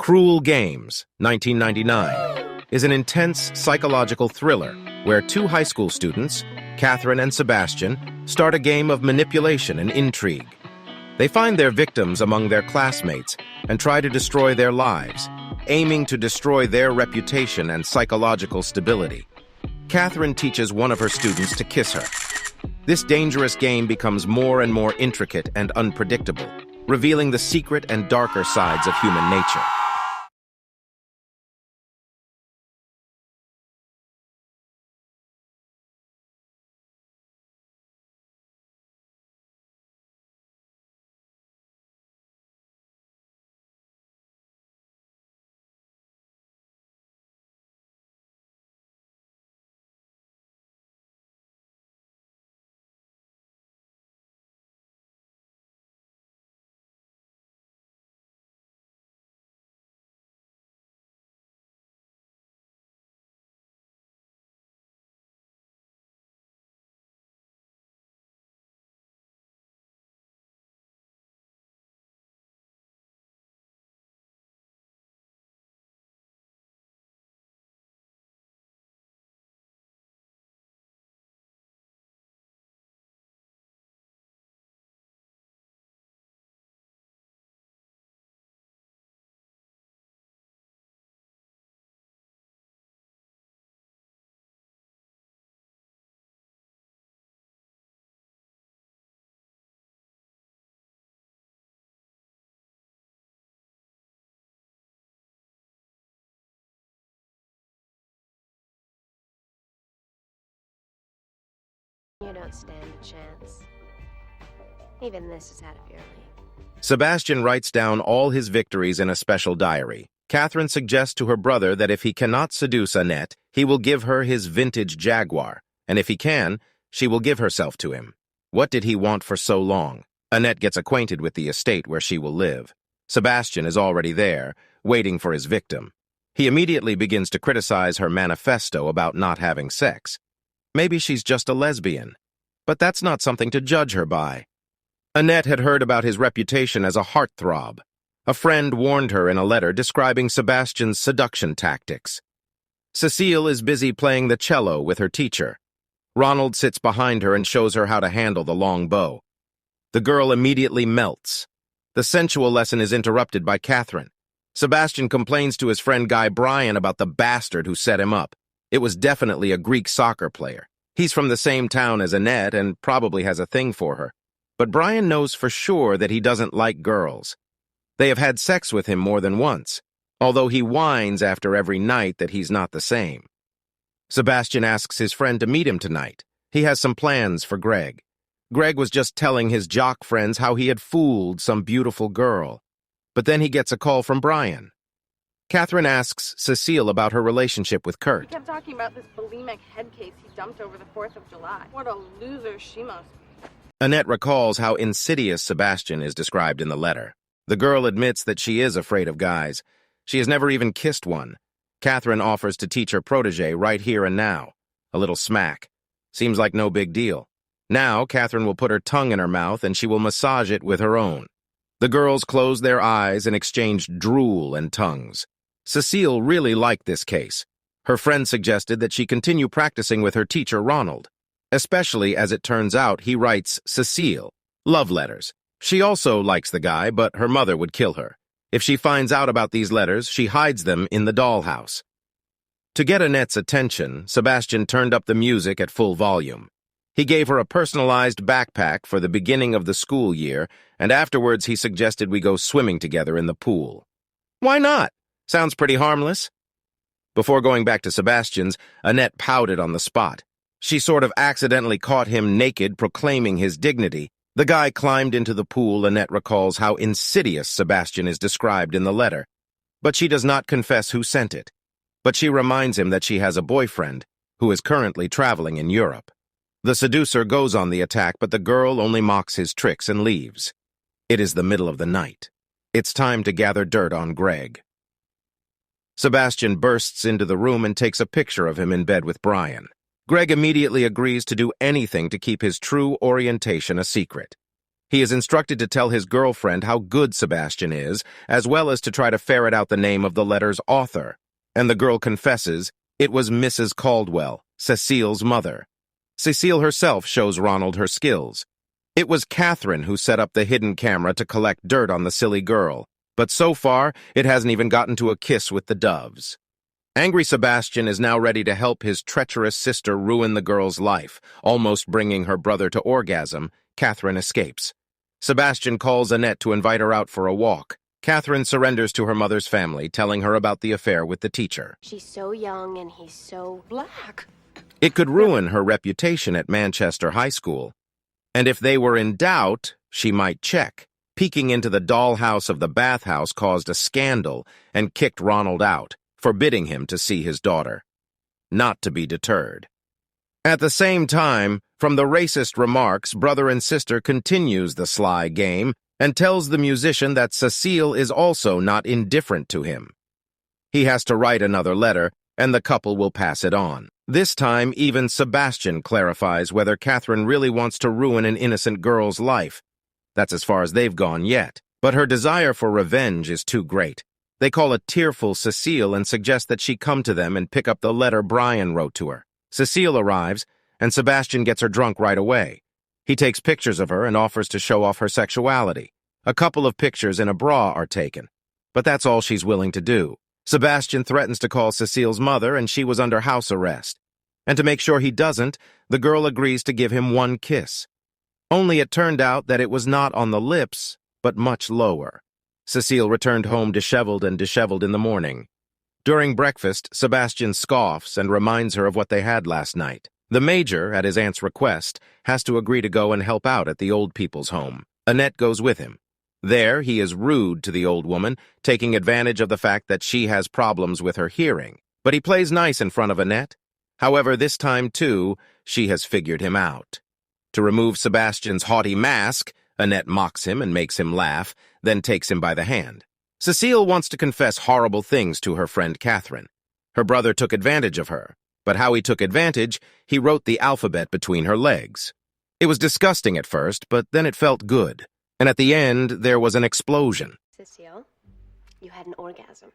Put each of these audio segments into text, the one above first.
Cruel Games, 1999, is an intense psychological thriller where two high school students, Catherine and Sebastian, start a game of manipulation and intrigue. They find their victims among their classmates and try to destroy their lives, aiming to destroy their reputation and psychological stability. Catherine teaches one of her students to kiss her. This dangerous game becomes more and more intricate and unpredictable, revealing the secret and darker sides of human nature. You don't stand a chance. Even this is out of your league. Sebastian writes down all his victories in a special diary. Catherine suggests to her brother that if he cannot seduce Annette, he will give her his vintage Jaguar, and if he can, she will give herself to him. What did he want for so long? Annette gets acquainted with the estate where she will live. Sebastian is already there, waiting for his victim. He immediately begins to criticize her manifesto about not having sex. Maybe she's just a lesbian, but that's not something to judge her by. Annette had heard about his reputation as a heartthrob. A friend warned her in a letter describing Sebastian's seduction tactics. Cecile is busy playing the cello with her teacher. Ronald sits behind her and shows her how to handle the long bow. The girl immediately melts. The sensual lesson is interrupted by Catherine. Sebastian complains to his friend Guy Brian about the bastard who set him up. It was definitely a Greek soccer player. He's from the same town as Annette and probably has a thing for her. But Brian knows for sure that he doesn't like girls. They have had sex with him more than once, although he whines after every night that he's not the same. Sebastian asks his friend to meet him tonight. He has some plans for Greg. Greg was just telling his jock friends how he had fooled some beautiful girl. But then he gets a call from Brian. Catherine asks Cecile about her relationship with Kurt. He kept talking about this bulimic head case he dumped over the 4th of July. What a loser she must be. Annette recalls how insidious Sebastian is described in the letter. The girl admits that she is afraid of guys. She has never even kissed one. Catherine offers to teach her protege right here and now. A little smack. Seems like no big deal. Now, Catherine will put her tongue in her mouth and she will massage it with her own. The girls close their eyes and exchange drool and tongues. Cecile really liked this case. Her friend suggested that she continue practicing with her teacher, Ronald. Especially as it turns out he writes Cecile love letters. She also likes the guy, but her mother would kill her. If she finds out about these letters, she hides them in the dollhouse. To get Annette's attention, Sebastian turned up the music at full volume. He gave her a personalized backpack for the beginning of the school year, and afterwards he suggested we go swimming together in the pool. Why not? Sounds pretty harmless. Before going back to Sebastian's, Annette pouted on the spot. She sort of accidentally caught him naked, proclaiming his dignity. The guy climbed into the pool. Annette recalls how insidious Sebastian is described in the letter. But she does not confess who sent it. But she reminds him that she has a boyfriend, who is currently traveling in Europe. The seducer goes on the attack, but the girl only mocks his tricks and leaves. It is the middle of the night. It's time to gather dirt on Greg. Sebastian bursts into the room and takes a picture of him in bed with Brian. Greg immediately agrees to do anything to keep his true orientation a secret. He is instructed to tell his girlfriend how good Sebastian is, as well as to try to ferret out the name of the letter's author. And the girl confesses it was Mrs. Caldwell, Cecile's mother. Cecile herself shows Ronald her skills. It was Catherine who set up the hidden camera to collect dirt on the silly girl, but so far it hasn't even gotten to a kiss with the doves. Angry Sebastian is now ready to help his treacherous sister ruin the girl's life. Almost bringing her brother to orgasm, Catherine escapes. Sebastian calls Annette to invite her out for a walk. Catherine surrenders to her mother's family, telling her about the affair with the teacher. She's so young and he's so black. It could ruin her reputation at Manchester High School. And if they were in doubt, she might check. Peeking into the dollhouse of the bathhouse caused a scandal and kicked Ronald out, forbidding him to see his daughter. Not to be deterred. At the same time, from the racist remarks, brother and sister continues the sly game and tells the musician that Cecile is also not indifferent to him. He has to write another letter, and the couple will pass it on. This time, even Sebastian clarifies whether Catherine really wants to ruin an innocent girl's life. That's as far as they've gone yet. But her desire for revenge is too great. They call a tearful Cecile and suggest that she come to them and pick up the letter Brian wrote to her. Cecile arrives, and Sebastian gets her drunk right away. He takes pictures of her and offers to show off her sexuality. A couple of pictures in a bra are taken, but that's all she's willing to do. Sebastian threatens to call Cecile's mother, and she was under house arrest. And to make sure he doesn't, the girl agrees to give him one kiss. Only it turned out that it was not on the lips, but much lower. Cecile returned home disheveled in the morning. During breakfast, Sebastian scoffs and reminds her of what they had last night. The major, at his aunt's request, has to agree to go and help out at the old people's home. Annette goes with him. There, he is rude to the old woman, taking advantage of the fact that she has problems with her hearing. But he plays nice in front of Annette. However, this time, too, she has figured him out. To remove Sebastian's haughty mask, Annette mocks him and makes him laugh, then takes him by the hand. Cecile wants to confess horrible things to her friend Catherine. Her brother took advantage of her, but how he took advantage, he wrote the alphabet between her legs. It was disgusting at first, but then it felt good. And at the end, there was an explosion. Cecile, you had an orgasm.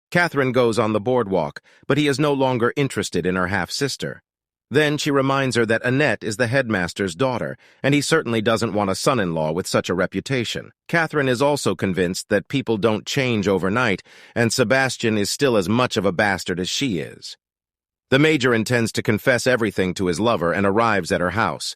Catherine goes on the boardwalk, but he is no longer interested in her half-sister. Then she reminds her that Annette is the headmaster's daughter, and he certainly doesn't want a son-in-law with such a reputation. Catherine is also convinced that people don't change overnight, and Sebastian is still as much of a bastard as she is. The major intends to confess everything to his lover and arrives at her house.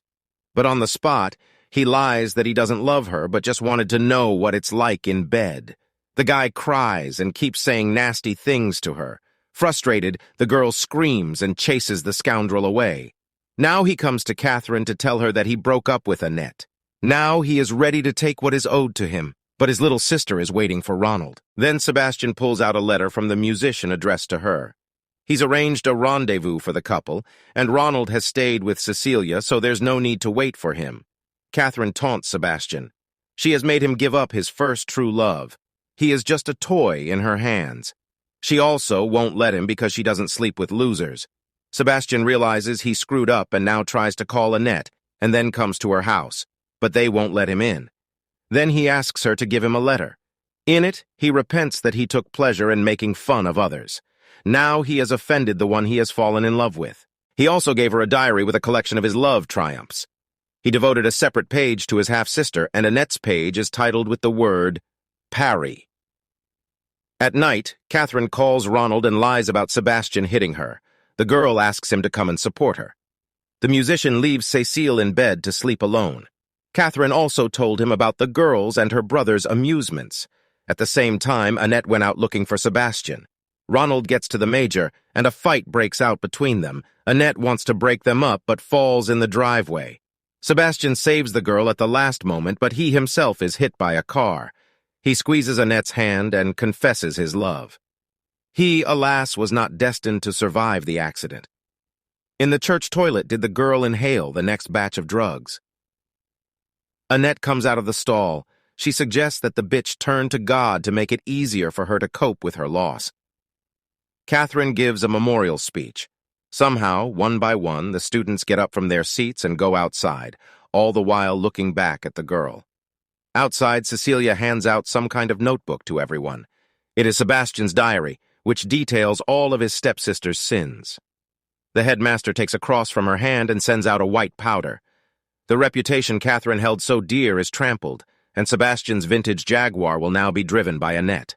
But on the spot, he lies that he doesn't love her but just wanted to know what it's like in bed. The guy cries and keeps saying nasty things to her. Frustrated, the girl screams and chases the scoundrel away. Now he comes to Catherine to tell her that he broke up with Annette. Now he is ready to take what is owed to him, but his little sister is waiting for Ronald. Then Sebastian pulls out a letter from the musician addressed to her. He's arranged a rendezvous for the couple, and Ronald has stayed with Cecilia, so there's no need to wait for him. Catherine taunts Sebastian. She has made him give up his first true love. He is just a toy in her hands. She also won't let him because she doesn't sleep with losers. Sebastian realizes he screwed up and now tries to call Annette, and then comes to her house, but they won't let him in. Then he asks her to give him a letter. In it, he repents that he took pleasure in making fun of others. Now he has offended the one he has fallen in love with. He also gave her a diary with a collection of his love triumphs. He devoted a separate page to his half-sister, and Annette's page is titled with the word Parry. At night, Catherine calls Ronald and lies about Sebastian hitting her. The girl asks him to come and support her. The musician leaves Cecile in bed to sleep alone. Catherine also told him about the girls and her brother's amusements. At the same time, Annette went out looking for Sebastian. Ronald gets to the major, and a fight breaks out between them. Annette wants to break them up, but falls in the driveway. Sebastian saves the girl at the last moment, but he himself is hit by a car. He squeezes Annette's hand and confesses his love. He, alas, was not destined to survive the accident. In the church toilet did the girl inhale the next batch of drugs. Annette comes out of the stall. She suggests that the bitch turn to God to make it easier for her to cope with her loss. Catherine gives a memorial speech. Somehow, one by one, the students get up from their seats and go outside, all the while looking back at the girl. Outside, Cecilia hands out some kind of notebook to everyone. It is Sebastian's diary, which details all of his stepsister's sins. The headmaster takes a cross from her hand and sends out a white powder. The reputation Catherine held so dear is trampled, and Sebastian's vintage Jaguar will now be driven by Annette.